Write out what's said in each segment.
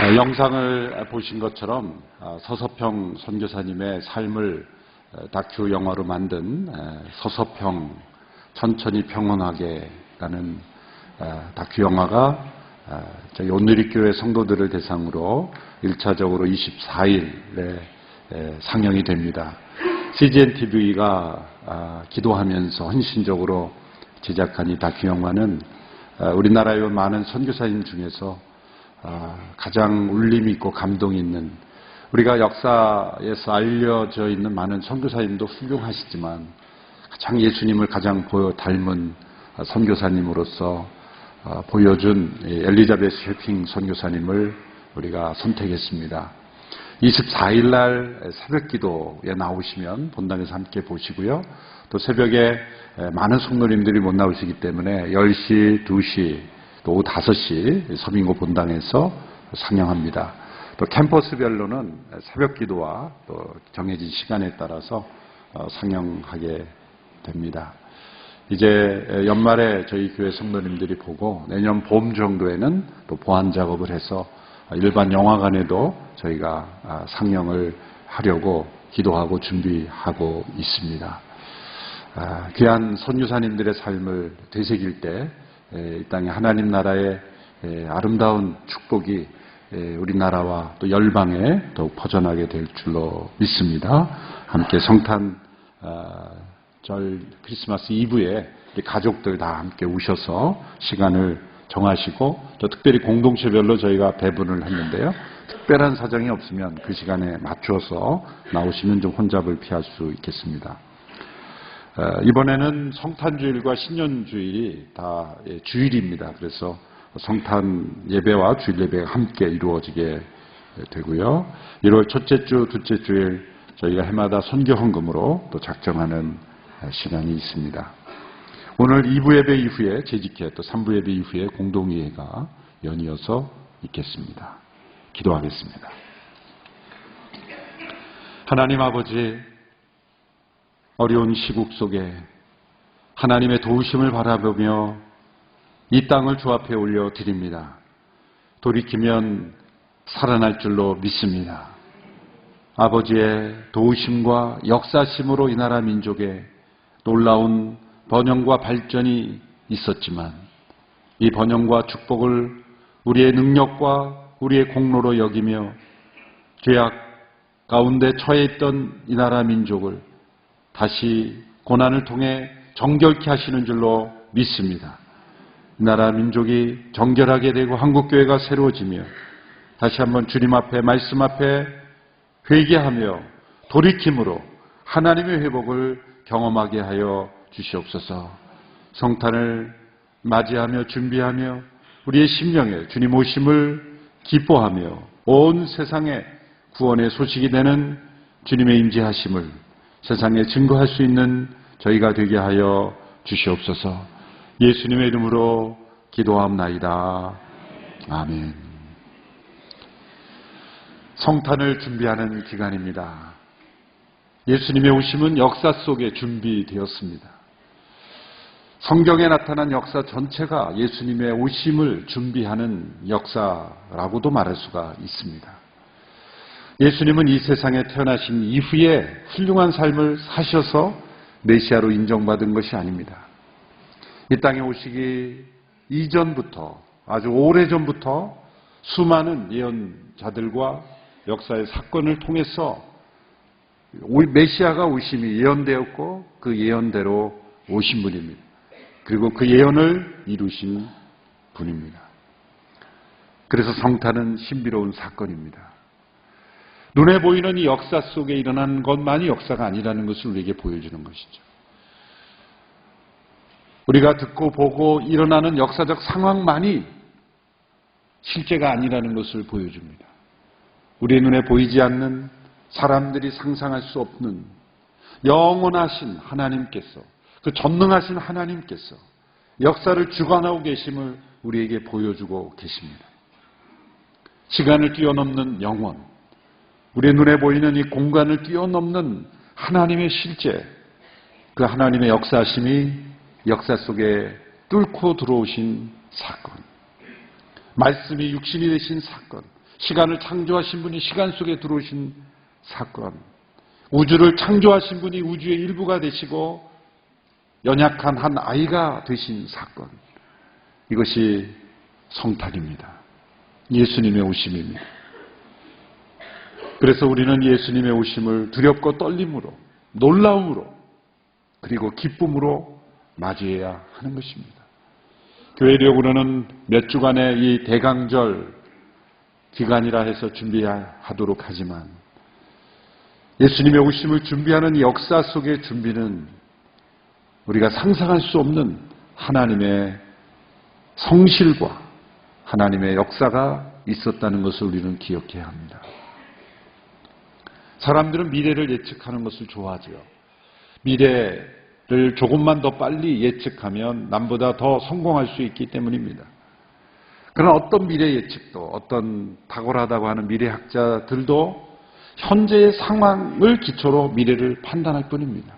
영상을 보신 것처럼 서서평 선교사님의 삶을 다큐 영화로 만든 서서평 천천히 평온하게 라는 다큐 영화가 저희 온누리교회 성도들을 대상으로 1차적으로 24일에 상영이 됩니다. CGN TV가 기도하면서 헌신적으로 제작한 이 다큐 영화는 우리나라의 많은 선교사님 중에서 가장 울림이 있고 감동이 있는, 우리가 역사에서 알려져 있는 많은 선교사님도 훌륭하시지만 가장 예수님을 가장 닮은 선교사님으로서 보여준 엘리자베스 셰핑 선교사님을 우리가 선택했습니다. 24일 날 새벽 기도에 나오시면 본당에서 함께 보시고요. 또 새벽에 많은 성도님들이 못 나오시기 때문에 10시, 2시, 또 오후 5시 서빙고 본당에서 상영합니다. 또 캠퍼스별로는 새벽 기도와 또 정해진 시간에 따라서 상영하게 됩니다. 이제 연말에 저희 교회 성도님들이 보고 내년 봄 정도에는 또 보완 작업을 해서 일반 영화관에도 저희가 상영을 하려고 기도하고 준비하고 있습니다. 귀한 선교사님들의 삶을 되새길 때 이 땅에 하나님 나라의 아름다운 축복이 우리나라와 또 열방에 더욱 퍼져나게 될 줄로 믿습니다. 함께 성탄 절 크리스마스 이브에 가족들 다 함께 오셔서 시간을 정하시고, 또 특별히 공동체별로 저희가 배분을 했는데요. 특별한 사정이 없으면 그 시간에 맞춰서 나오시면 좀 혼잡을 피할 수 있겠습니다. 이번에는 성탄주일과 신년주일이 다 주일입니다. 그래서 성탄 예배와 주일 예배가 함께 이루어지게 되고요. 1월 첫째 주, 둘째 주일 저희가 해마다 선교 헌금으로 또 작정하는 시간이 있습니다. 오늘 2부 예배 이후에 재직회, 또 3부 예배 이후에 공동의회가 연이어서 있겠습니다. 기도하겠습니다. 하나님 아버지, 어려운 시국 속에 하나님의 도우심을 바라보며 이 땅을 주 앞에 올려드립니다. 돌이키면 살아날 줄로 믿습니다. 아버지의 도우심과 역사심으로 이 나라 민족에 놀라운 번영과 발전이 있었지만 이 번영과 축복을 우리의 능력과 우리의 공로로 여기며 죄악 가운데 처해 있던 이 나라 민족을 다시 고난을 통해 정결케 하시는 줄로 믿습니다. 이 나라 민족이 정결하게 되고 한국교회가 새로워지며 다시 한번 주님 앞에, 말씀 앞에 회개하며 돌이킴으로 하나님의 회복을 경험하게 하여 주시옵소서. 성탄을 맞이하며 준비하며 우리의 심령에 주님 오심을 기뻐하며 온 세상에 구원의 소식이 되는 주님의 임재하심을 세상에 증거할 수 있는 저희가 되게 하여 주시옵소서. 예수님의 이름으로 기도합나이다. 아멘. 성탄을 준비하는 기간입니다. 예수님의 오심은 역사 속에 준비되었습니다. 성경에 나타난 역사 전체가 예수님의 오심을 준비하는 역사라고도 말할 수가 있습니다. 예수님은 이 세상에 태어나신 이후에 훌륭한 삶을 사셔서 메시아로 인정받은 것이 아닙니다. 이 땅에 오시기 이전부터, 아주 오래전부터 수많은 예언자들과 역사의 사건을 통해서 메시아가 오심이 예언되었고 그 예언대로 오신 분입니다. 그리고 그 예언을 이루신 분입니다. 그래서 성탄은 신비로운 사건입니다. 눈에 보이는 이 역사 속에 일어난 것만이 역사가 아니라는 것을 우리에게 보여주는 것이죠. 우리가 듣고 보고 일어나는 역사적 상황만이 실제가 아니라는 것을 보여줍니다. 우리의 눈에 보이지 않는, 사람들이 상상할 수 없는 영원하신 하나님께서, 그 전능하신 하나님께서 역사를 주관하고 계심을 우리에게 보여주고 계십니다. 시간을 뛰어넘는 영원, 우리의 눈에 보이는 이 공간을 뛰어넘는 하나님의 실제, 그 하나님의 역사심이 역사 속에 뚫고 들어오신 사건, 말씀이 육신이 되신 사건, 시간을 창조하신 분이 시간 속에 들어오신 사건, 우주를 창조하신 분이 우주의 일부가 되시고 연약한 한 아이가 되신 사건, 이것이 성탄입니다. 예수님의 오심입니다. 그래서 우리는 예수님의 오심을 두렵고 떨림으로, 놀라움으로, 그리고 기쁨으로 맞이해야 하는 것입니다. 교회력으로는 몇 주간의 이 대강절 기간이라 해서 준비하도록 하지만 예수님의 오심을 준비하는 이 역사 속의 준비는 우리가 상상할 수 없는 하나님의 성실과 하나님의 역사가 있었다는 것을 우리는 기억해야 합니다. 사람들은 미래를 예측하는 것을 좋아하죠. 미래를 조금만 더 빨리 예측하면 남보다 더 성공할 수 있기 때문입니다. 그러나 어떤 미래 예측도, 어떤 탁월하다고 하는 미래학자들도 현재의 상황을 기초로 미래를 판단할 뿐입니다.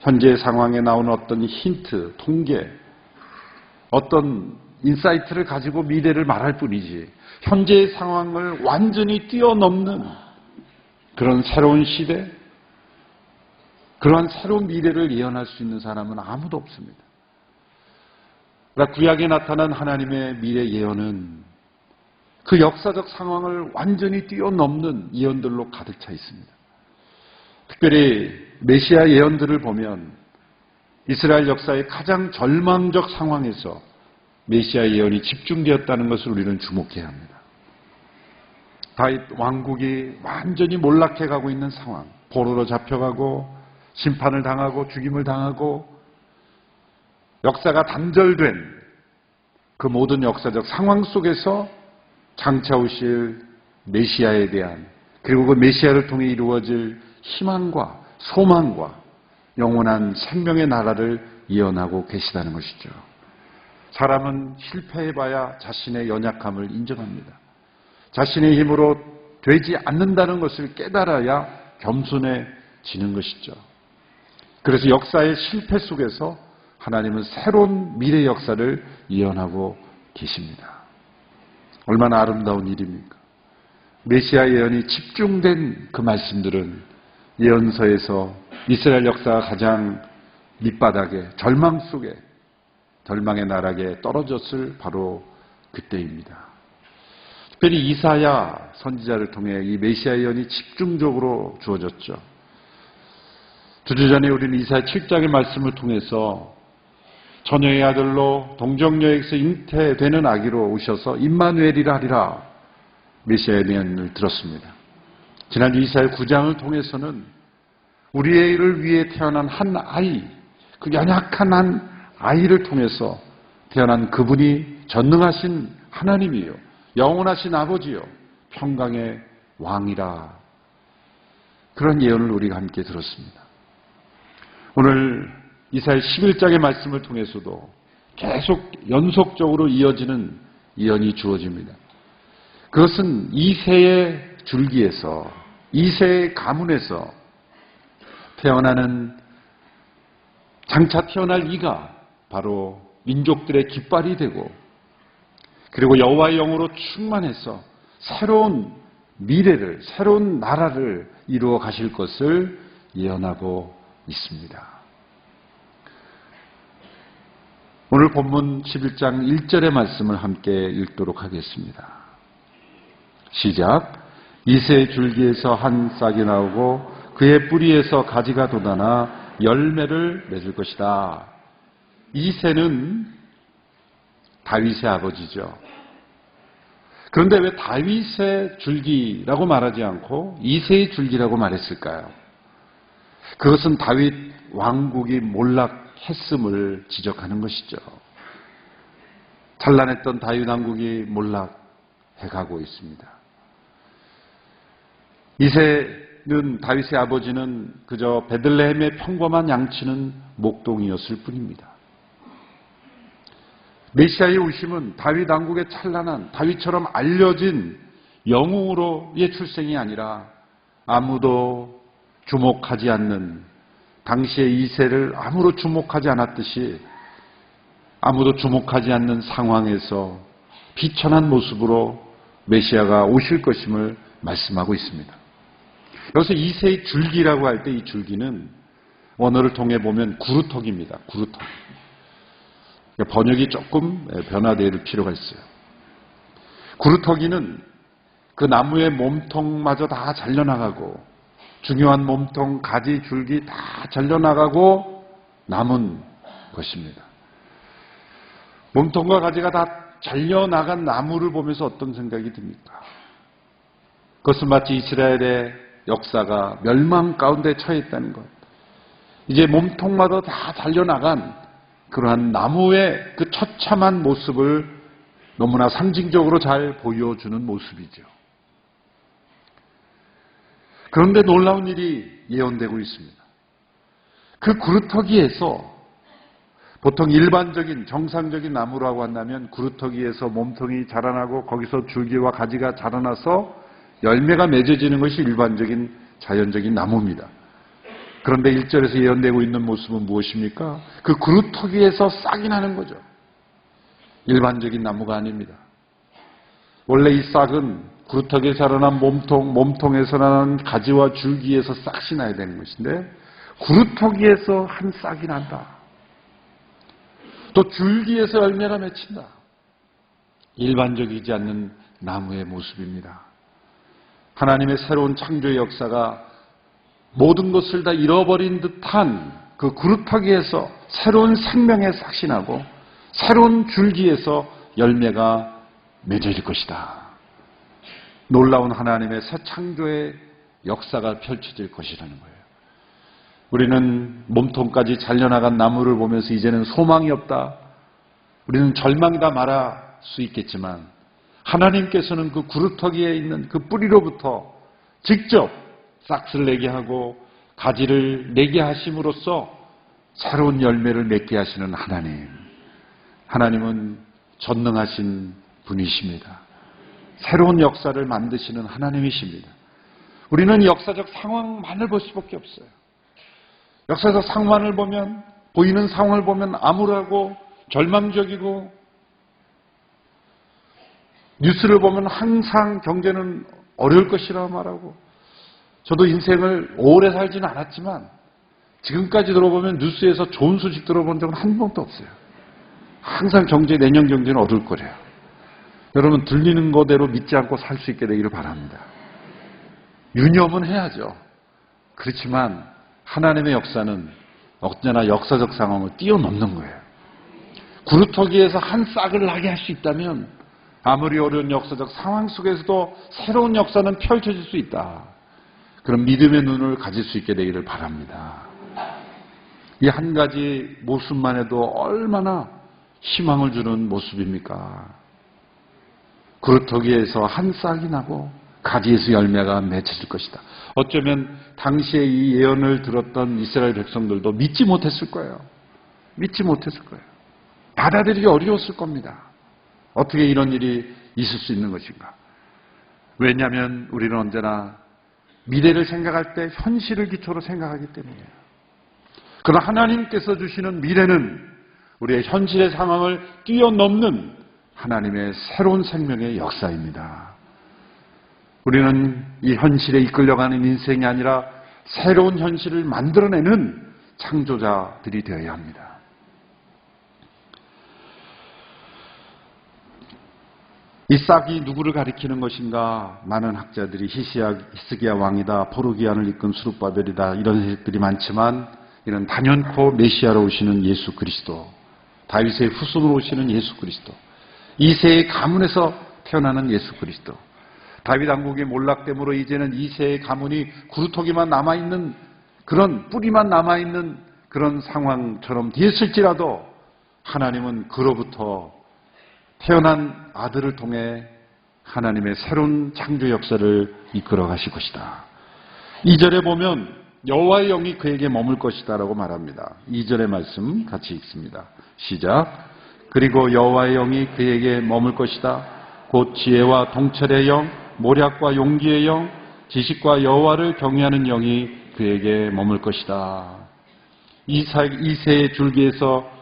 현재의 상황에 나오는 어떤 힌트, 통계, 어떤 인사이트를 가지고 미래를 말할 뿐이지 현재의 상황을 완전히 뛰어넘는 그런 새로운 시대, 그러한 새로운 미래를 예언할 수 있는 사람은 아무도 없습니다. 그러나 구약에 나타난 하나님의 미래 예언은 그 역사적 상황을 완전히 뛰어넘는 예언들로 가득 차 있습니다. 특별히 메시아 예언들을 보면 이스라엘 역사의 가장 절망적 상황에서 메시아 예언이 집중되었다는 것을 우리는 주목해야 합니다. 다윗 왕국이 완전히 몰락해가고 있는 상황, 포로로 잡혀가고 심판을 당하고 죽임을 당하고 역사가 단절된 그 모든 역사적 상황 속에서 장차 오실 메시아에 대한, 그리고 그 메시아를 통해 이루어질 희망과 소망과 영원한 생명의 나라를 예언하고 계시다는 것이죠. 사람은 실패해봐야 자신의 연약함을 인정합니다. 자신의 힘으로 되지 않는다는 것을 깨달아야 겸손해지는 것이죠. 그래서 역사의 실패 속에서 하나님은 새로운 미래 역사를 예언하고 계십니다. 얼마나 아름다운 일입니까? 메시아 예언이 집중된 그 말씀들은 예언서에서 이스라엘 역사가 가장 밑바닥에, 절망 속에, 절망의 나락에 떨어졌을 바로 그때입니다. 특별히 이사야 선지자를 통해 이 메시아 예언이 집중적으로 주어졌죠. 두 주 전에 우리는 이사야 7장의 말씀을 통해서 처녀의 아들로 동정녀에게서 잉태되는 아기로 오셔서 임마누엘이라 하리라 메시아의 예언을 들었습니다. 지난주 이사야 9장을 통해서는 우리를 위해 태어난 한 아이, 그 연약한 한 아이를 통해서 태어난 그분이 전능하신 하나님이요, 영원하신 아버지요, 평강의 왕이라, 그런 예언을 우리가 함께 들었습니다. 오늘 이사야 11장의 말씀을 통해서도 계속 연속적으로 이어지는 예언이 주어집니다. 그것은 이새의 줄기에서, 이새의 가문에서 태어나는, 장차 태어날 이가 바로 민족들의 깃발이 되고, 그리고 여호와의 영으로 충만해서 새로운 미래를, 새로운 나라를 이루어 가실 것을 예언하고 있습니다. 오늘 본문 11장 1절의 말씀을 함께 읽도록 하겠습니다. 시작. 이새의 줄기에서 한 싹이 나오고 그의 뿌리에서 가지가 돋아나 열매를 맺을 것이다. 이새는 다윗의 아버지죠. 그런데 왜 다윗의 줄기라고 말하지 않고 이새의 줄기라고 말했을까요? 그것은 다윗 왕국이 몰락했음을 지적하는 것이죠. 찬란했던 다윗 왕국이 몰락해가고 있습니다. 이새는, 다윗의 아버지는 그저 베들레헴의 평범한 양치는 목동이었을 뿐입니다. 메시아의 오심은 다윗 왕국의 찬란한, 다윗처럼 알려진 영웅으로의 출생이 아니라 아무도 주목하지 않는, 당시의 이새를 아무도 주목하지 않았듯이 아무도 주목하지 않는 상황에서 비천한 모습으로 메시아가 오실 것임을 말씀하고 있습니다. 여기서 이새의 줄기라고 할 때 이 줄기는 원어를 통해 보면 구루터기입니다. 구루터기. 번역이 조금 변화될 필요가 있어요. 구루터기는 그 나무의 몸통마저 다 잘려나가고 중요한 몸통, 가지, 줄기 다 잘려나가고 남은 것입니다. 몸통과 가지가 다 잘려나간 나무를 보면서 어떤 생각이 듭니까? 그것은 마치 이스라엘의 역사가 멸망 가운데 처해 있다는 것. 이제 몸통마다 다 잘려나간 그러한 나무의 그 처참한 모습을 너무나 상징적으로 잘 보여주는 모습이죠. 그런데 놀라운 일이 예언되고 있습니다. 그 구루터기에서 보통 일반적인 정상적인 나무라고 한다면 구루터기에서 몸통이 자라나고 거기서 줄기와 가지가 자라나서 열매가 맺어지는 것이 일반적인 자연적인 나무입니다. 그런데 1절에서 예언되고 있는 모습은 무엇입니까? 그 구루터기에서 싹이 나는 거죠. 일반적인 나무가 아닙니다. 원래 이 싹은 구루터기에 자라난 몸통에서 나는 가지와 줄기에서 싹이 나야 되는 것인데 구루터기에서 한 싹이 난다. 또 줄기에서 열매가 맺힌다. 일반적이지 않는 나무의 모습입니다. 하나님의 새로운 창조의 역사가 모든 것을 다 잃어버린 듯한 그 구루터기에서 새로운 생명의 싹이 나고 새로운 줄기에서 열매가 맺어질 것이다. 놀라운 하나님의 새 창조의 역사가 펼쳐질 것이라는 거예요. 우리는 몸통까지 잘려나간 나무를 보면서 이제는 소망이 없다. 우리는 절망이다 말할 수 있겠지만 하나님께서는 그 구루터기에 있는 그 뿌리로부터 직접 싹을 내게 하고 가지를 내게 하심으로써 새로운 열매를 맺게 하시는 하나님. 하나님은 전능하신 분이십니다. 새로운 역사를 만드시는 하나님이십니다. 우리는 역사적 상황만을 볼 수밖에 없어요. 역사적 상황을 보면, 보이는 상황을 보면 암울하고 절망적이고, 뉴스를 보면 항상 경제는 어려울 것이라고 말하고, 저도 인생을 오래 살지는 않았지만 지금까지 들어보면 뉴스에서 좋은 소식 들어본 적은 한 번도 없어요. 항상 내년 경제는 어려울 거래요. 여러분 들리는 거대로 믿지 않고 살 수 있게 되기를 바랍니다. 유념은 해야죠. 그렇지만 하나님의 역사는 언제나 역사적 상황을 뛰어넘는 거예요. 구루터기에서 한 싹을 나게 할 수 있다면 아무리 어려운 역사적 상황 속에서도 새로운 역사는 펼쳐질 수 있다. 그런 믿음의 눈을 가질 수 있게 되기를 바랍니다. 이 한 가지 모습만 해도 얼마나 희망을 주는 모습입니까? 구루터기에서 한 싹이 나고 가지에서 열매가 맺혀질 것이다. 어쩌면 당시에 이 예언을 들었던 이스라엘 백성들도 믿지 못했을 거예요. 믿지 못했을 거예요. 받아들이기 어려웠을 겁니다. 어떻게 이런 일이 있을 수 있는 것인가? 왜냐하면 우리는 언제나 미래를 생각할 때 현실을 기초로 생각하기 때문이에요. 그러나 하나님께서 주시는 미래는 우리의 현실의 상황을 뛰어넘는 하나님의 새로운 생명의 역사입니다. 우리는 이 현실에 이끌려가는 인생이 아니라 새로운 현실을 만들어내는 창조자들이 되어야 합니다. 이 싹이 누구를 가리키는 것인가? 많은 학자들이 히스기야 왕이다, 포르기안을 이끈 수룹바벨이다 이런 해석들이 많지만 이는 단연코 메시아로 오시는 예수 그리스도, 다윗의 후손으로 오시는 예수 그리스도, 이새의 가문에서 태어나는 예수 그리스도. 다윗 왕국의 몰락됨으로 이제는 이새의 가문이 구루터기만 남아있는 그런 뿌리만 남아있는 그런 상황처럼 됐을지라도 하나님은 그로부터 태어난 아들을 통해 하나님의 새로운 창조 역사를 이끌어 가실 것이다. 2절에 보면 여호와의 영이 그에게 머물 것이다 라고 말합니다. 2절의 말씀 같이 읽습니다. 시작. 그리고 여호와의 영이 그에게 머물 것이다. 곧 지혜와 통찰의 영, 모략과 용기의 영, 지식과 여호와를 경외하는 영이 그에게 머물 것이다. 이새의 줄기에서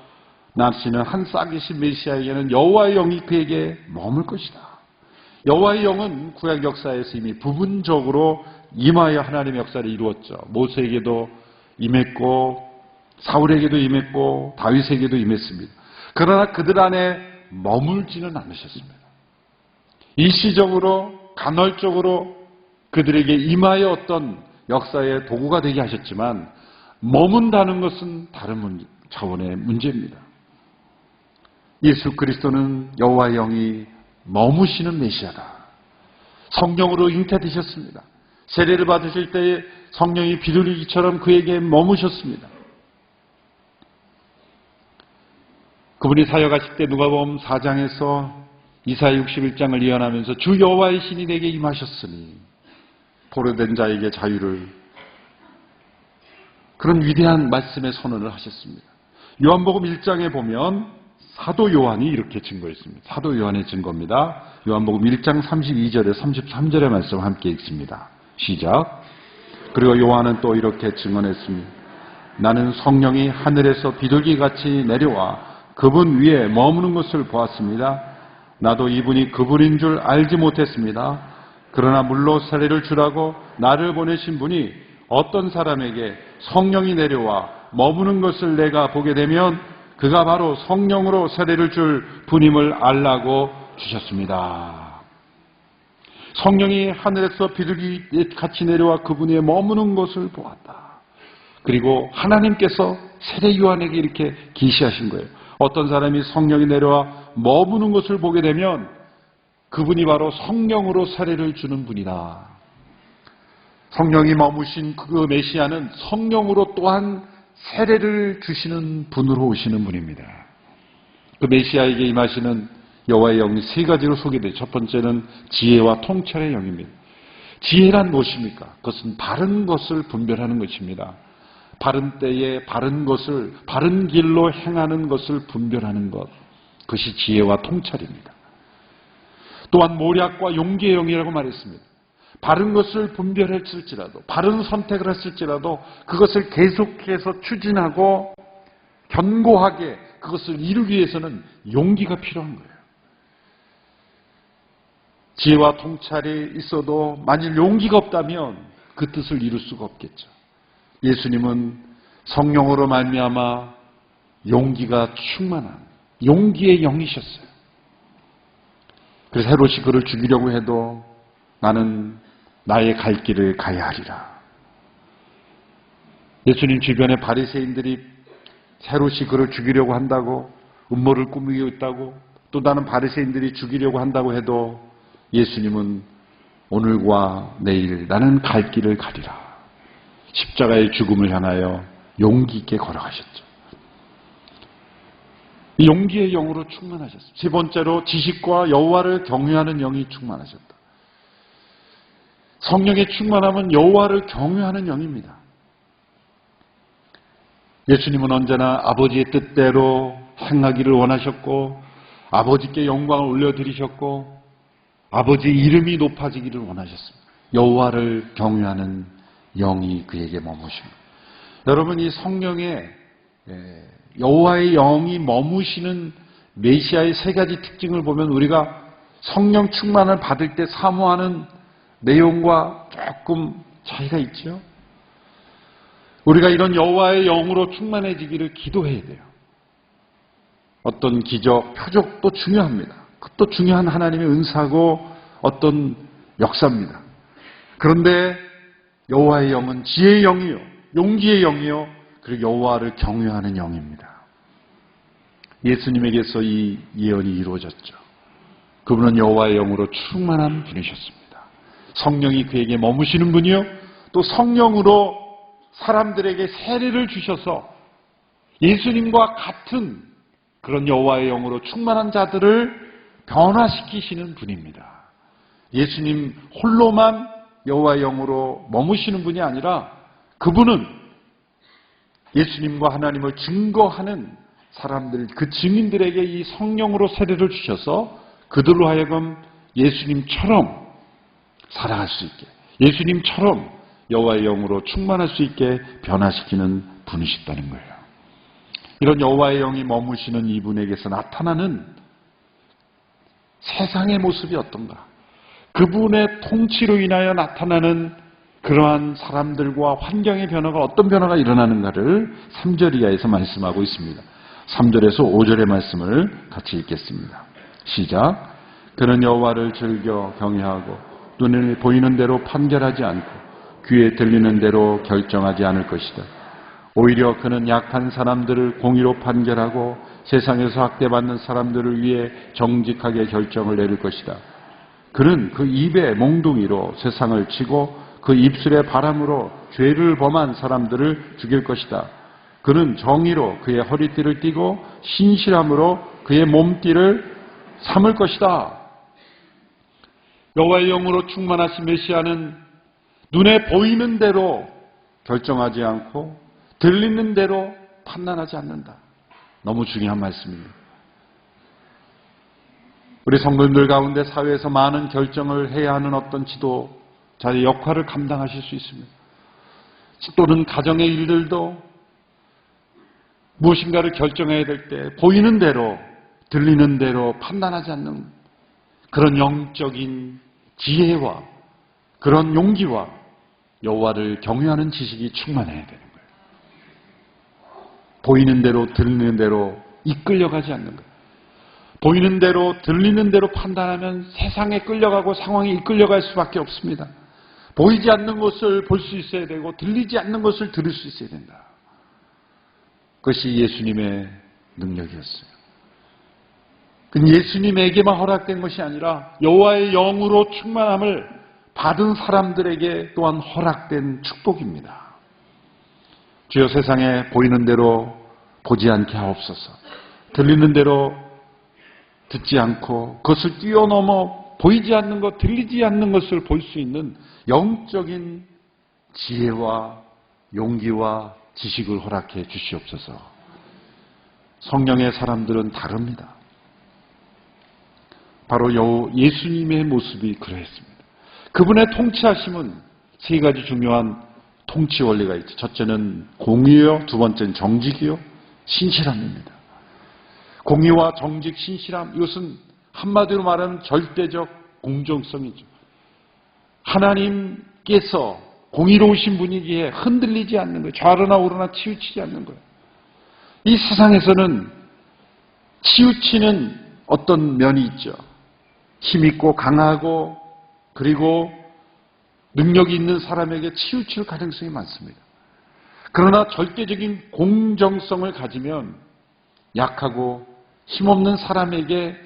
납시는 한 싹이신 메시아에게는 여호와의 영이 그에게 머물 것이다. 여호와의 영은 구약 역사에서 이미 부분적으로 임하여 하나님의 역사를 이루었죠. 모세에게도 임했고 사울에게도 임했고 다윗에게도 임했습니다. 그러나 그들 안에 머물지는 않으셨습니다. 일시적으로 간헐적으로 그들에게 임하여 어떤 역사의 도구가 되게 하셨지만 머문다는 것은 다른 차원의 문제입니다. 예수 그리스도는 여호와의 영이 머무시는 메시아다. 성령으로 잉태되셨습니다. 세례를 받으실 때에 성령이 비둘기처럼 그에게 머무셨습니다. 그분이 사역하실 때 누가복음 4장에서 이사야 61장을 예언하면서 주 여호와의 신이 내게 임하셨으니 포로된 자에게 자유를, 그런 위대한 말씀의 선언을 하셨습니다. 요한복음 1장에 보면 사도 요한이 이렇게 증거했습니다. 사도 요한의 증거입니다. 요한복음 1장 32절에 33절의 말씀 함께 읽습니다. 시작. 그리고 요한은 또 이렇게 증언했습니다. 나는 성령이 하늘에서 비둘기같이 내려와 그분 위에 머무는 것을 보았습니다. 나도 이분이 그분인 줄 알지 못했습니다. 그러나 물로 세례를 주라고 나를 보내신 분이 어떤 사람에게 성령이 내려와 머무는 것을 내가 보게 되면 그가 바로 성령으로 세례를 줄 분임을 알라고 주셨습니다. 성령이 하늘에서 비둘기같이 내려와 그분 위에 머무는 것을 보았다. 그리고 하나님께서 세례 요한에게 이렇게 계시하신 거예요. 어떤 사람이 성령이 내려와 머무는 것을 보게 되면 그분이 바로 성령으로 세례를 주는 분이다. 성령이 머무신 그 메시아는 성령으로 또한 세례를 주시는 분으로 오시는 분입니다. 그 메시아에게 임하시는 여호와의 영이 세 가지로 소개돼요. 첫 번째는 지혜와 통찰의 영입니다. 지혜란 무엇입니까? 그것은 바른 것을 분별하는 것입니다. 바른 때에 바른 것을, 바른 길로 행하는 것을 분별하는 것, 그것이 지혜와 통찰입니다. 또한 모략과 용기의 영이라고 말했습니다. 바른 것을 분별했을지라도, 바른 선택을 했을지라도 그것을 계속해서 추진하고 견고하게 그것을 이루기 위해서는 용기가 필요한 거예요. 지혜와 통찰이 있어도 만일 용기가 없다면 그 뜻을 이룰 수가 없겠죠. 예수님은 성령으로 말미암아 용기가 충만한 용기의 영이셨어요. 그래서 헤롯이 그를 죽이려고 해도 나는 나의 갈 길을 가야 하리라. 예수님 주변에 바리새인들이 헤롯이 그를 죽이려고 한다고, 음모를 꾸미고 있다고, 또 다른 바리새인들이 죽이려고 한다고 해도 예수님은 오늘과 내일 나는 갈 길을 가리라. 십자가의 죽음을 향하여 용기 있게 걸어가셨죠. 이 용기의 영으로 충만하셨습니다. 세 번째로 지식과 여호와를 경외하는 영이 충만하셨다. 성령의 충만함은 여호와를 경외하는 영입니다. 예수님은 언제나 아버지의 뜻대로 행하기를 원하셨고 아버지께 영광을 올려드리셨고 아버지의 이름이 높아지기를 원하셨습니다. 여호와를 경외하는 영이 그에게 머무십니다. 여러분, 이 성령의 여호와의 영이 머무시는 메시아의 세 가지 특징을 보면 우리가 성령 충만을 받을 때 사모하는 내용과 조금 차이가 있죠. 우리가 이런 여호와의 영으로 충만해지기를 기도해야 돼요. 어떤 기적, 표적도 중요합니다. 그것도 중요한 하나님의 은사고 어떤 역사입니다. 그런데 여호와의 영은 지혜의 영이요, 용기의 영이요, 그리고 여호와를 경외하는 영입니다. 예수님에게서 이 예언이 이루어졌죠. 그분은 여호와의 영으로 충만한 분이셨습니다. 성령이 그에게 머무시는 분이요, 또 성령으로 사람들에게 세례를 주셔서 예수님과 같은 그런 여호와의 영으로 충만한 자들을 변화시키시는 분입니다. 예수님 홀로만 여호와의 영으로 머무시는 분이 아니라 그분은 예수님과 하나님을 증거하는 사람들, 그 증인들에게 이 성령으로 세례를 주셔서 그들로 하여금 예수님처럼 살아갈 수 있게, 예수님처럼 여호와의 영으로 충만할 수 있게 변화시키는 분이시다는 거예요. 이런 여호와의 영이 머무시는 이분에게서 나타나는 세상의 모습이 어떤가? 그분의 통치로 인하여 나타나는 그러한 사람들과 환경의 변화가 어떤 변화가 일어나는가를 3절 이하에서 말씀하고 있습니다. 3절에서 5절의 말씀을 같이 읽겠습니다. 시작. 그는 여호와를 즐겨 경외하고 눈에 보이는 대로 판결하지 않고 귀에 들리는 대로 결정하지 않을 것이다. 오히려 그는 약한 사람들을 공의로 판결하고 세상에서 학대받는 사람들을 위해 정직하게 결정을 내릴 것이다. 그는 그 입의 몽둥이로 세상을 치고 그 입술의 바람으로 죄를 범한 사람들을 죽일 것이다. 그는 정의로 그의 허리띠를 띠고 신실함으로 그의 몸띠를 삼을 것이다. 여호와의 영으로 충만하신 메시아는 눈에 보이는 대로 결정하지 않고 들리는 대로 판단하지 않는다. 너무 중요한 말씀입니다. 우리 성도님들 가운데 사회에서 많은 결정을 해야 하는 어떤 지도자의 역할을 감당하실 수 있습니다. 또는 가정의 일들도 무엇인가를 결정해야 될 때 보이는 대로 들리는 대로 판단하지 않는 그런 영적인 지혜와 그런 용기와 여호와를 경외하는 지식이 충만해야 되는 거예요. 보이는 대로 들리는 대로 이끌려가지 않는 거예요. 보이는 대로 들리는 대로 판단하면 세상에 끌려가고 상황에 이끌려갈 수밖에 없습니다. 보이지 않는 것을 볼 수 있어야 되고 들리지 않는 것을 들을 수 있어야 된다. 그것이 예수님의 능력이었어요. 그건 예수님에게만 허락된 것이 아니라 여호와의 영으로 충만함을 받은 사람들에게 또한 허락된 축복입니다. 주여 세상에 보이는 대로 보지 않게 하옵소서. 들리는 대로 듣지 않고 그것을 뛰어넘어 보이지 않는 것, 들리지 않는 것을 볼 수 있는 영적인 지혜와 용기와 지식을 허락해 주시옵소서. 성령의 사람들은 다릅니다. 바로 예수님의 모습이 그러했습니다. 그분의 통치하심은 세 가지 중요한 통치 원리가 있죠. 첫째는 공의요, 두 번째는 정직이요, 신실함입니다. 공의와 정직, 신실함, 이것은 한마디로 말하면 절대적 공정성이죠. 하나님께서 공의로우신 분이기에 흔들리지 않는 거예요. 좌로나 우로나 치우치지 않는 거예요. 이 세상에서는 치우치는 어떤 면이 있죠. 힘있고 강하고 그리고 능력이 있는 사람에게 치우칠 가능성이 많습니다. 그러나 절대적인 공정성을 가지면 약하고 힘없는 사람에게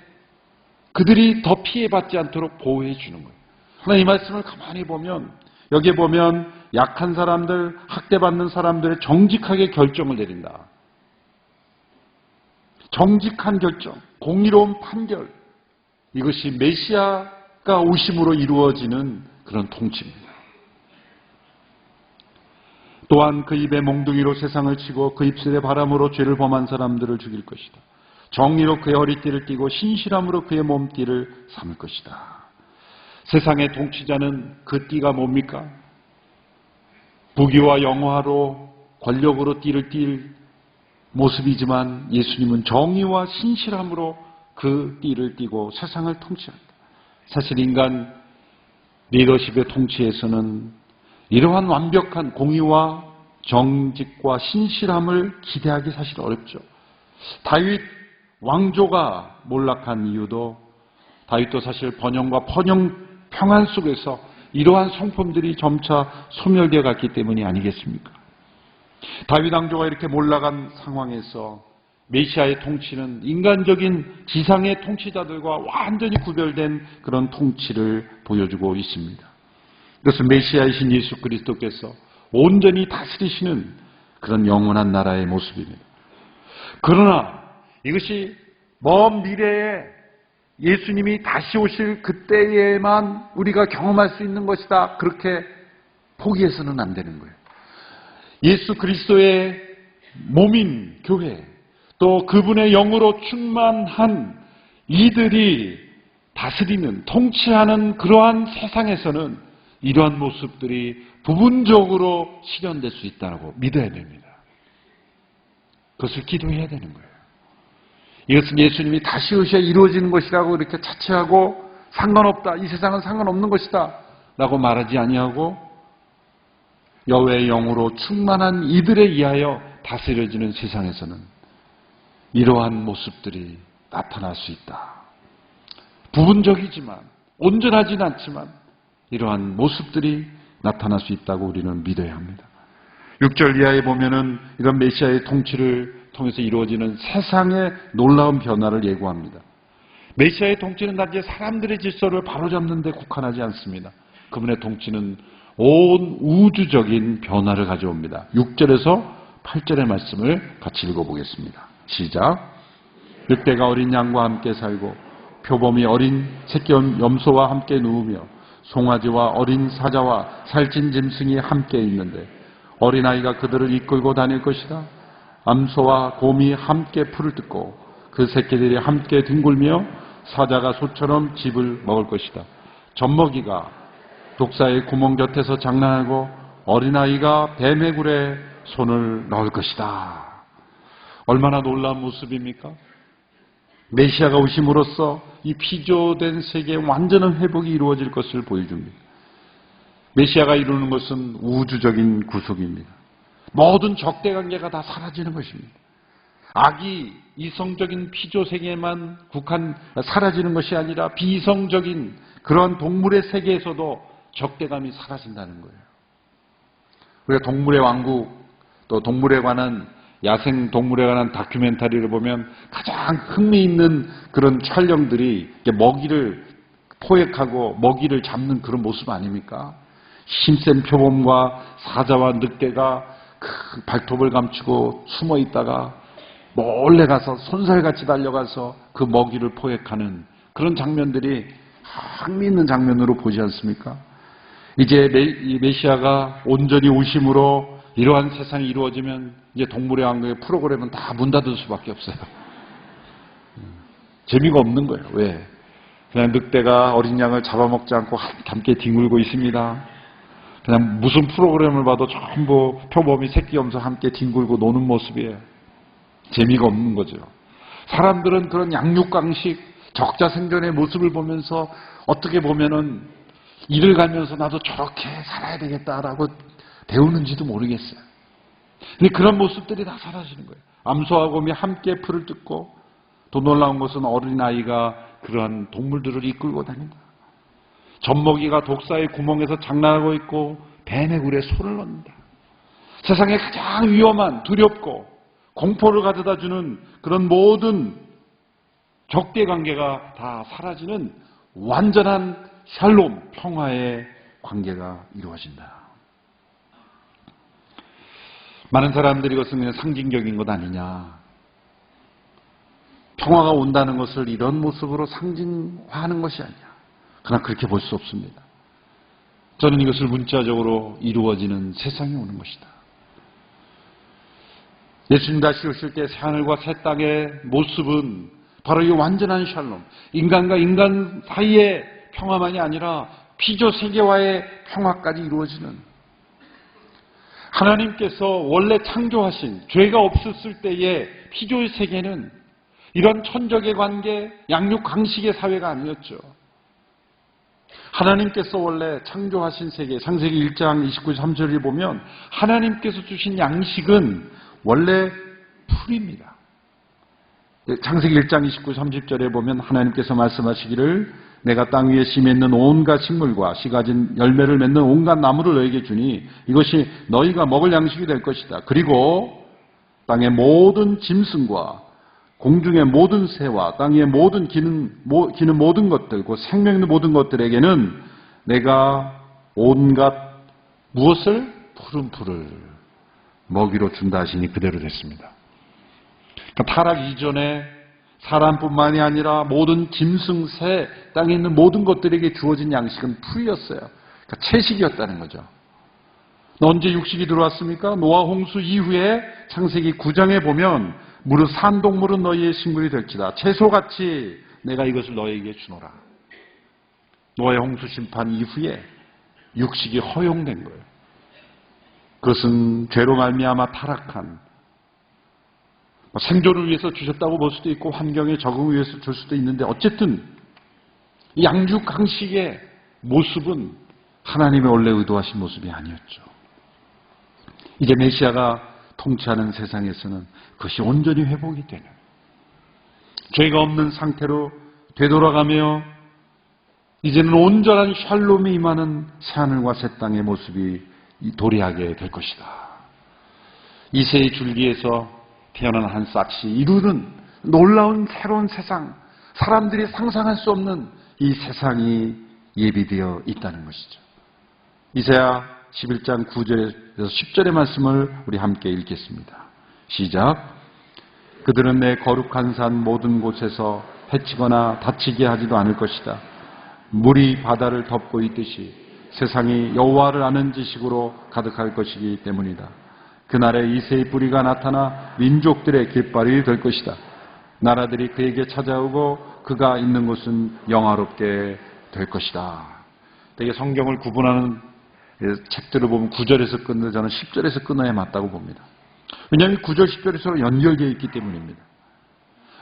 그들이 더 피해받지 않도록 보호해 주는 거예요. 그러나 이 말씀을 가만히 보면 여기에 보면 약한 사람들, 학대받는 사람들의 정직하게 결정을 내린다. 정직한 결정, 공의로운 판결, 이것이 메시아가 오심으로 이루어지는 그런 통치입니다. 또한 그 입의 몽둥이로 세상을 치고 그 입술의 바람으로 죄를 범한 사람들을 죽일 것이다. 정의로 그의 허리띠를 띠고 신실함으로 그의 몸띠를 삼을 것이다. 세상의 통치자는 그 띠가 뭡니까? 부귀와 영화로 권력으로 띠를 띌 모습이지만 예수님은 정의와 신실함으로 그 띠를 띠고 세상을 통치한다. 사실 인간 리더십의 통치에서는 이러한 완벽한 공의와 정직과 신실함을 기대하기 사실 어렵죠. 다윗 왕조가 몰락한 이유도 다윗도 사실 번영과 평안 속에서 이러한 성품들이 점차 소멸되어 갔기 때문이 아니겠습니까? 다윗 왕조가 이렇게 몰락한 상황에서 메시아의 통치는 인간적인 지상의 통치자들과 완전히 구별된 그런 통치를 보여주고 있습니다. 그것은 메시아이신 예수 그리스도께서 온전히 다스리시는 그런 영원한 나라의 모습입니다. 그러나 이것이 먼 미래에 예수님이 다시 오실 그때에만 우리가 경험할 수 있는 것이다. 그렇게 포기해서는 안 되는 거예요. 예수 그리스도의 몸인 교회, 또 그분의 영으로 충만한 이들이 다스리는, 통치하는 그러한 세상에서는 이러한 모습들이 부분적으로 실현될 수 있다고 믿어야 됩니다. 그것을 기도해야 되는 거예요. 이것은 예수님이 다시 오셔야 이루어지는 것이라고 이렇게 자처하고 상관없다. 이 세상은 상관없는 것이다. 라고 말하지 아니하고 여호와의 영으로 충만한 이들에 의하여 다스려지는 세상에서는 이러한 모습들이 나타날 수 있다. 부분적이지만 온전하진 않지만 이러한 모습들이 나타날 수 있다고 우리는 믿어야 합니다. 6절 이하에 보면은 이런 메시아의 통치를 통해서 이루어지는 세상의 놀라운 변화를 예고합니다. 메시아의 통치는 단지 사람들의 질서를 바로잡는 데 국한하지 않습니다. 그분의 통치는 온 우주적인 변화를 가져옵니다. 6절에서 8절의 말씀을 같이 읽어보겠습니다. 시작. 늑대가 어린 양과 함께 살고 표범이 어린 새끼 염소와 함께 누우며 송아지와 어린 사자와 살찐 짐승이 함께 있는데 어린아이가 그들을 이끌고 다닐 것이다. 암소와 곰이 함께 풀을 뜯고 그 새끼들이 함께 뒹굴며 사자가 소처럼 짚을 먹을 것이다. 젖먹이가 독사의 구멍 곁에서 장난하고 어린아이가 뱀의 굴에 손을 넣을 것이다. 얼마나 놀라운 모습입니까? 메시아가 오심으로써 이 피조된 세계의 완전한 회복이 이루어질 것을 보여줍니다. 메시아가 이루는 것은 우주적인 구속입니다. 모든 적대관계가 다 사라지는 것입니다. 악이 이성적인 피조 세계에만 사라지는 것이 아니라 비이성적인 그런 동물의 세계에서도 적대감이 사라진다는 거예요. 우리가 동물의 왕국, 또 동물에 관한 야생 동물에 관한 다큐멘터리를 보면 가장 흥미있는 그런 촬영들이 먹이를 포획하고 먹이를 잡는 그런 모습 아닙니까? 힘센 표범과 사자와 늑대가 그 발톱을 감추고 숨어 있다가 몰래 가서 손살같이 달려가서 그 먹이를 포획하는 그런 장면들이 흥미있는 장면으로 보지 않습니까? 이제 이 메시아가 온전히 오심으로 이러한 세상이 이루어지면 이제 동물의 왕국의 프로그램은 다 문 닫을 수밖에 없어요. 재미가 없는 거예요. 왜? 그냥 늑대가 어린 양을 잡아먹지 않고 함께 뒹굴고 있습니다. 그냥 무슨 프로그램을 봐도 전부 표범이 새끼 염소 함께 뒹굴고 노는 모습이에요. 재미가 없는 거죠. 사람들은 그런 양육강식, 적자생존의 모습을 보면서 어떻게 보면은 일을 가면서 나도 저렇게 살아야 되겠다라고 배우는지도 모르겠어요. 근데 그런 모습들이 다 사라지는 거예요. 암소와 곰이 함께 풀을 뜯고 더 놀라운 것은 어린아이가 그러한 동물들을 이끌고 다닌다. 젖먹이가 독사의 구멍에서 장난하고 있고 뱀의 굴에 손을 넣는다. 세상에 가장 위험한, 두렵고 공포를 가져다 주는 그런 모든 적대관계가 다 사라지는 완전한 샬롬, 평화의 관계가 이루어진다. 많은 사람들이 이것은 그냥 상징적인 것 아니냐. 평화가 온다는 것을 이런 모습으로 상징화하는 것이 아니야. 그러나 그렇게 볼 수 없습니다. 저는 이것을 문자적으로 이루어지는 세상이 오는 것이다. 예수님 다시 오실 때 새하늘과 새 땅의 모습은 바로 이 완전한 샬롬, 인간과 인간 사이의 평화만이 아니라 피조 세계와의 평화까지 이루어지는, 하나님께서 원래 창조하신 죄가 없었을 때의 피조의 세계는 이런 천적의 관계, 양육 강식의 사회가 아니었죠. 하나님께서 원래 창조하신 세계, 창세기 1장 29절 3절을 보면 하나님께서 주신 양식은 원래 풀입니다. 창세기 1장 29절 30절에 보면 하나님께서 말씀하시기를 내가 땅 위에 씨 맺는 온갖 식물과 씨 가진 열매를 맺는 온갖 나무를 너에게 주니 이것이 너희가 먹을 양식이 될 것이다. 그리고 땅의 모든 짐승과 공중의 모든 새와 땅 위의 모든 기는 모든 것들, 그 생명 있는 모든 것들에게는 내가 온갖 무엇을? 푸른 풀을 먹이로 준다 하시니 그대로 됐습니다. 그러니까 타락 이전에 사람뿐만이 아니라 모든 짐승, 새, 땅에 있는 모든 것들에게 주어진 양식은 풀이었어요. 그러니까 채식이었다는 거죠. 언제 육식이 들어왔습니까? 노아 홍수 이후에 창세기 9장에 보면 무릇 산동물은 너희의 식물이 될지다. 채소같이 내가 이것을 너희에게 주노라. 노아의 홍수 심판 이후에 육식이 허용된 거예요. 그것은 죄로 말미암아 타락한, 생존을 위해서 주셨다고 볼 수도 있고 환경에 적응을 위해서 줄 수도 있는데 어쨌든 양육강식의 모습은 하나님의 원래 의도하신 모습이 아니었죠. 이제 메시아가 통치하는 세상에서는 그것이 온전히 회복이 되는, 죄가 없는 상태로 되돌아가며 이제는 온전한 샬롬이 임하는 새하늘과 새 땅의 모습이 도래하게 될 것이다. 이새의 줄기에서 태어난 한 싹이 이루는 놀라운 새로운 세상, 사람들이 상상할 수 없는 이 세상이 예비되어 있다는 것이죠. 이사야 11장 9절에서 10절의 말씀을 우리 함께 읽겠습니다. 시작. 그들은 내 거룩한 산 모든 곳에서 해치거나 다치게 하지도 않을 것이다. 물이 바다를 덮고 있듯이 세상이 여호와를 아는 지식으로 가득할 것이기 때문이다. 그날에 이새의 뿌리가 나타나 민족들의 깃발이 될 것이다. 나라들이 그에게 찾아오고 그가 있는 곳은 영화롭게 될 것이다. 되게 성경을 구분하는 책들을 보면 9절에서 끊는, 저는 10절에서 끊어야 맞다고 봅니다. 왜냐하면 9절, 10절에서 연결되어 있기 때문입니다.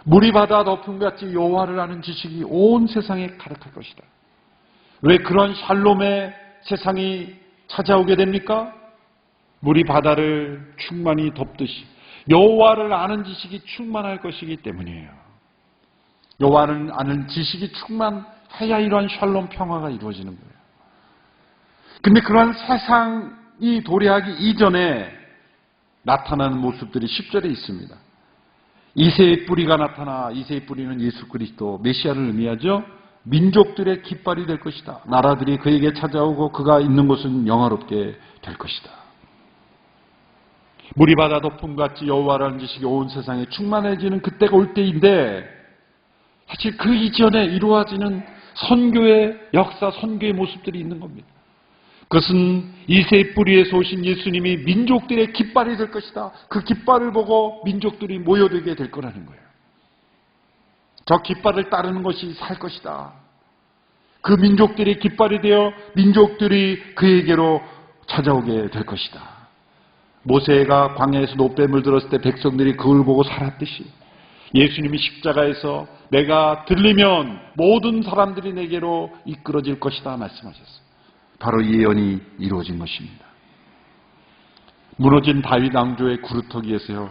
물이 바다 덮음 같이 여호와를 아는 지식이 온 세상에 가득할 것이다. 왜 그런 샬롬의 세상이 찾아오게 됩니까? 물이 바다를 충만히 덮듯이 여호와를 아는 지식이 충만할 것이기 때문이에요. 여호와를 아는 지식이 충만해야 이러한 샬롬 평화가 이루어지는 거예요. 근데 그러한 세상이 도래하기 이전에 나타나는 모습들이 10절에 있습니다. 이새의 뿌리가 나타나, 이새의 뿌리는 예수 그리스도 메시아를 의미하죠. 민족들의 깃발이 될 것이다. 나라들이 그에게 찾아오고 그가 있는 곳은 영화롭게 될 것이다. 물이 바다 덮음같이 여호와라는 지식이 온 세상에 충만해지는 그때가 올 때인데, 사실 그 이전에 이루어지는 선교의 역사, 선교의 모습들이 있는 겁니다. 그것은 이새의 뿌리에서 오신 예수님이 민족들의 깃발이 될 것이다. 그 깃발을 보고 민족들이 모여들게 될 거라는 거예요. 저 깃발을 따르는 것이 살 것이다. 그 민족들이 깃발이 되어 민족들이 그에게로 찾아오게 될 것이다. 모세가 광야에서 노뱀을 들었을 때 백성들이 그걸 보고 살았듯이 예수님이 십자가에서 내가 들리면 모든 사람들이 내게로 이끌어질 것이다 말씀하셨어요. 바로 이 예언이 이루어진 것입니다. 무너진 다윗 왕조의 구루터기에서요,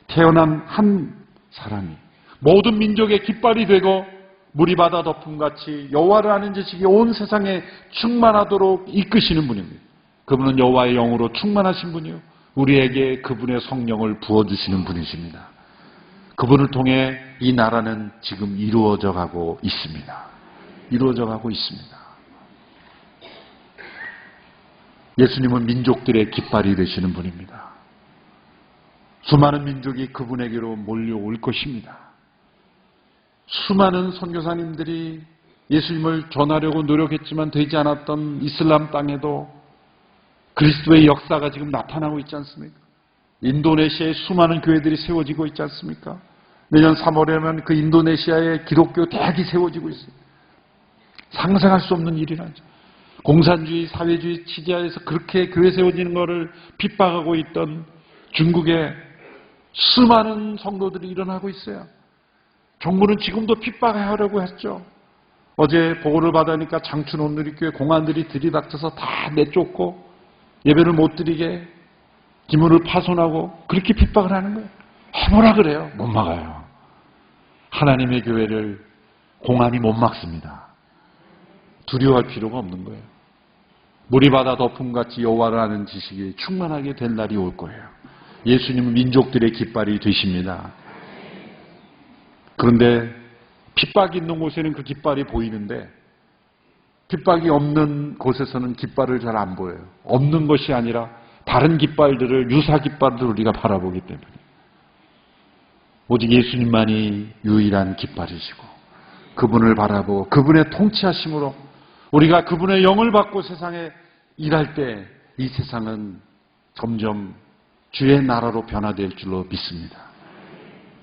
태어난 한 사람이 모든 민족의 깃발이 되고 물이 바다 덮음같이 여호와를 아는 지식이 온 세상에 충만하도록 이끄시는 분입니다. 그분은 여호와의 영으로 충만하신 분이요, 우리에게 그분의 성령을 부어주시는 분이십니다. 그분을 통해 이 나라는 지금 이루어져 가고 있습니다. 이루어져 가고 있습니다. 예수님은 민족들의 깃발이 되시는 분입니다. 수많은 민족이 그분에게로 몰려올 것입니다. 수많은 선교사님들이 예수님을 전하려고 노력했지만 되지 않았던 이슬람 땅에도 그리스도의 역사가 지금 나타나고 있지 않습니까? 인도네시아에 수많은 교회들이 세워지고 있지 않습니까? 내년 3월에면 그 인도네시아에 기독교 대학이 세워지고 있어요. 상상할 수 없는 일이라죠. 공산주의, 사회주의 치자에서 그렇게 교회 세워지는 것을 핍박하고 있던 중국에 수많은 성도들이 일어나고 있어요. 정부는 지금도 핍박하려고 했죠. 어제 보고를 받으니까 장춘 온누리교회 공안들이 들이닥쳐서 다 내쫓고 예배를 못 드리게 기물을 파손하고 그렇게 핍박을 하는 거예요. 해보라 그래요. 못 막아요. 하나님의 교회를 공안이 못 막습니다. 두려워할 필요가 없는 거예요. 물이 바다 덮음같이 여호와를 아는 지식이 충만하게 될 날이 올 거예요. 예수님은 민족들의 깃발이 되십니다. 그런데 핍박이 있는 곳에는 그 깃발이 보이는데 핍박이 없는 곳에서는 깃발을 잘 안 보여요. 없는 것이 아니라 다른 깃발들을, 유사 깃발들을 우리가 바라보기 때문에 오직 예수님만이 유일한 깃발이시고 그분을 바라보고 그분의 통치하심으로 우리가 그분의 영을 받고 세상에 일할 때 이 세상은 점점 주의 나라로 변화될 줄로 믿습니다.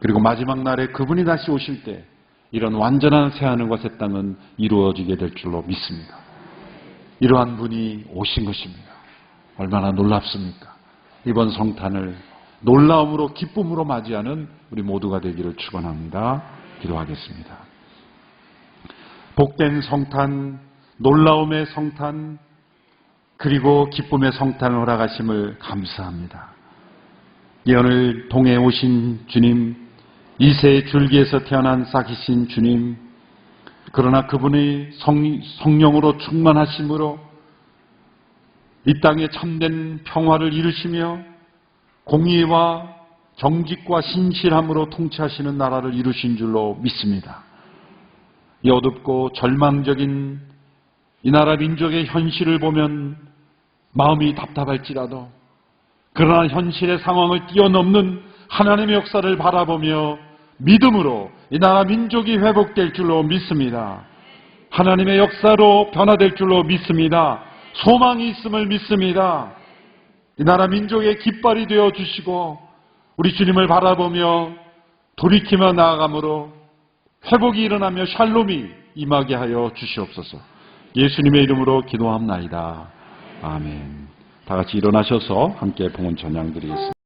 그리고 마지막 날에 그분이 다시 오실 때 이런 완전한 새하늘과 새 땅은 이루어지게 될 줄로 믿습니다. 이러한 분이 오신 것입니다. 얼마나 놀랍습니까? 이번 성탄을 놀라움으로 기쁨으로 맞이하는 우리 모두가 되기를 축원합니다. 기도하겠습니다. 복된 성탄, 놀라움의 성탄, 그리고 기쁨의 성탄을 허락하심을 감사합니다. 오늘 동에 오신 주님, 이새의 줄기에서 태어난 싹이신 주님, 그러나 그분의 성령으로 충만하심으로 이 땅에 참된 평화를 이루시며 공의와 정직과 신실함으로 통치하시는 나라를 이루신 줄로 믿습니다. 이 어둡고 절망적인 이 나라 민족의 현실을 보면 마음이 답답할지라도 그러나 현실의 상황을 뛰어넘는 하나님의 역사를 바라보며 믿음으로 이 나라 민족이 회복될 줄로 믿습니다. 하나님의 역사로 변화될 줄로 믿습니다. 소망이 있음을 믿습니다. 이 나라 민족의 깃발이 되어 주시고 우리 주님을 바라보며 돌이키며 나아감으로 회복이 일어나며 샬롬이 임하게 하여 주시옵소서. 예수님의 이름으로 기도합나이다. 아멘. 다 같이 일어나셔서 함께 봉헌 찬양 드리겠습니다.